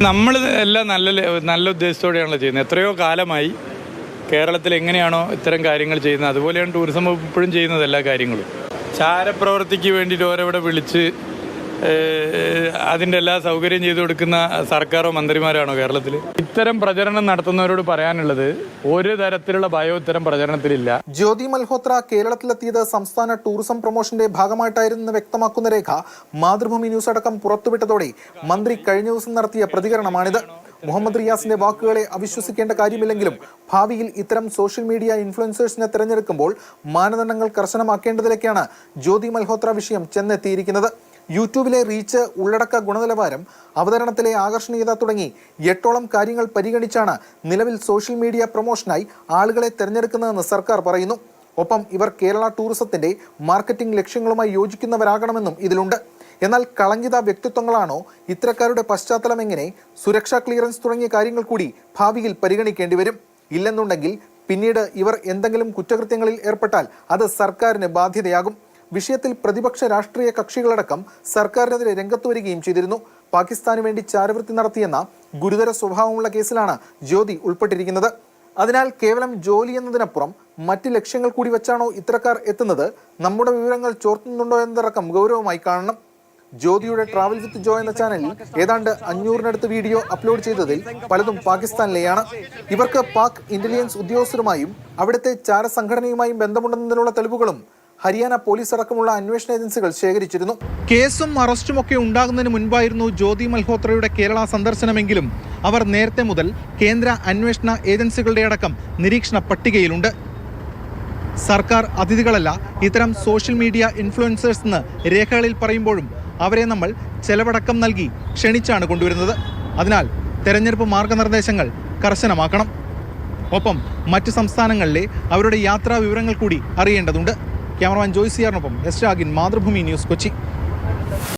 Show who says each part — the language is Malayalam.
Speaker 1: നമ്മൾ എല്ലാം നല്ല ഉദ്ദേശത്തോടെയാണല്ലോ ചെയ്യുന്നത്. എത്രയോ കാലമായി കേരളത്തിൽ എങ്ങനെയാണോ ഇത്തരം കാര്യങ്ങൾ ചെയ്യുന്നത് അതുപോലെയാണ് ടൂറിസം വകുപ്പ് ഇപ്പോഴും ചെയ്യുന്നത്. എല്ലാ കാര്യങ്ങളും ചാരപ്രവൃത്തിക്ക് വേണ്ടിയിട്ട് ഓരോവിടെ വിളിച്ച് അതിൻ്റെ എല്ലാ സൗകര്യം ചെയ്തു കൊടുക്കുന്ന സർക്കാരോ മന്ത്രിമാരാണോ കേരളത്തിൽ? ഇത്തരം പ്രചരണം നടത്തുന്നവരോട് പറയാനുള്ളത് ഒരു തരത്തിലുള്ള ഭയവും ഇത്തരം പ്രചരണത്തിലില്ല.
Speaker 2: ജ്യോതി മൽഹോത്ര കേരളത്തിലെത്തിയത് സംസ്ഥാന ടൂറിസം പ്രൊമോഷന്റെ ഭാഗമായിട്ടായിരുന്നെന്ന് വ്യക്തമാക്കുന്ന രേഖ മാതൃഭൂമി ന്യൂസ് അടക്കം പുറത്തുവിട്ടതോടെ മന്ത്രി കഴിഞ്ഞ ദിവസം നടത്തിയ പ്രതികരണമാണിത്. മുഹമ്മദ് റിയാസിന്റെ വാക്കുകളെ അവിശ്വസിക്കേണ്ട കാര്യമില്ലെങ്കിലും ഭാവിയിൽ ഇത്തരം സോഷ്യൽ മീഡിയ ഇൻഫ്ലുവൻസേഴ്സിനെ തിരഞ്ഞെടുക്കുമ്പോൾ മാനദണ്ഡങ്ങൾ കർശനമാക്കേണ്ടതിലേക്കാണ് ജ്യോതി മൽഹോത്ര വിഷയം ചെന്നെത്തിയിരിക്കുന്നത്. യൂട്യൂബിലെ റീച്ച്, ഉള്ളടക്ക ഗുണനിലവാരം, അവതരണത്തിലെ ആകർഷണീയത തുടങ്ങി 8ഓളം കാര്യങ്ങൾ പരിഗണിച്ചാണ് നിലവിൽ സോഷ്യൽ മീഡിയ പ്രൊമോഷനായി ആളുകളെ തിരഞ്ഞെടുക്കുന്നതെന്ന് സർക്കാർ പറയുന്നു. ഒപ്പം ഇവർ കേരള ടൂറിസത്തിന്റെ മാർക്കറ്റിംഗ് ലക്ഷ്യങ്ങളുമായി യോജിക്കുന്നവരാകണമെന്നും ഇതിലുണ്ട്. എന്നാൽ കളങ്കിത വ്യക്തിത്വങ്ങളാണോ? ഇത്തരക്കാരുടെ പശ്ചാത്തലം എങ്ങനെ? സുരക്ഷാ ക്ലിയറൻസ് തുടങ്ങിയ കാര്യങ്ങൾ കൂടി ഭാവിയിൽ പരിഗണിക്കേണ്ടി വരും. ഇല്ലെന്നുണ്ടെങ്കിൽ പിന്നീട് ഇവർ എന്തെങ്കിലും കുറ്റകൃത്യങ്ങളിൽ ഏർപ്പെട്ടാൽ അത് സർക്കാരിന് ബാധ്യതയാകും. വിഷയത്തിൽ പ്രതിപക്ഷ രാഷ്ട്രീയ കക്ഷികളടക്കം സർക്കാരിനെതിരെ രംഗത്ത് വരികയും ചെയ്തിരുന്നു. പാകിസ്ഥാന് വേണ്ടി ചാരവൃത്തി നടത്തിയെന്ന ഗുരുതര സ്വഭാവമുള്ള കേസിലാണ് ജ്യോതി ഉൾപ്പെട്ടിരിക്കുന്നത്. അതിനാൽ കേവലം ജോലി എന്നതിനപ്പുറം മറ്റ് ലക്ഷ്യങ്ങൾ കൂടി വെച്ചാണോ ഇത്തരക്കാർ എത്തുന്നത്? നമ്മുടെ വിവരങ്ങൾ ചോർത്തുന്നുണ്ടോ എന്നതടക്കം ഗൗരവമായി കാണണം. ജ്യോതിയുടെ ട്രാവൽ വിത്ത് ജോ എന്ന ചാനലിൽ ഏതാണ്ട് 500-നടുത്ത് വീഡിയോ അപ്ലോഡ് ചെയ്തതിൽ പലതും പാകിസ്ഥാനിലെയാണ്. ഇവർക്ക് പാക് ഇന്റലിജൻസ് ഉദ്യോഗസ്ഥരുമായും അവിടുത്തെ ചാരസംഘടനയുമായും ബന്ധമുണ്ടെന്നതിനുള്ള തെളിവുകളും ഹരിയാന പോലീസ് അടക്കമുള്ള അന്വേഷണ ഏജൻസികൾ ശേഖരിച്ചിരുന്നു. കേസും അറസ്റ്റുമൊക്കെ ഉണ്ടാകുന്നതിന് മുൻപായിരുന്നു ജ്യോതി മൽഹോത്രയുടെ കേരള സന്ദർശനമെങ്കിലും അവർ നേരത്തെ മുതൽ കേന്ദ്ര അന്വേഷണ ഏജൻസികളുടെ അടക്കം നിരീക്ഷണ പട്ടികയിലുണ്ട്. സർക്കാർ അതിഥികളല്ല ഇത്തരം സോഷ്യൽ മീഡിയ ഇൻഫ്ലുവൻസേഴ്സ് എന്ന് രേഖകളിൽ പറയുമ്പോഴും അവരെ നമ്മൾ ചെലവടക്കം നൽകി ക്ഷണിച്ചാണ് കൊണ്ടുവരുന്നത്. അതിനാൽ തെരഞ്ഞെടുപ്പ് മാർഗനിർദ്ദേശങ്ങൾ കർശനമാക്കണം. ഒപ്പം മറ്റ് സംസ്ഥാനങ്ങളിലെ അവരുടെ യാത്രാ വിവരങ്ങൾ കൂടി അറിയേണ്ടതുണ്ട്. ക്യാമറമാൻ ജോയ് സിയാറിനൊപ്പം എസ് രാഗിൻ, മാതൃഭൂമി ന്യൂസ്, കൊച്ചി.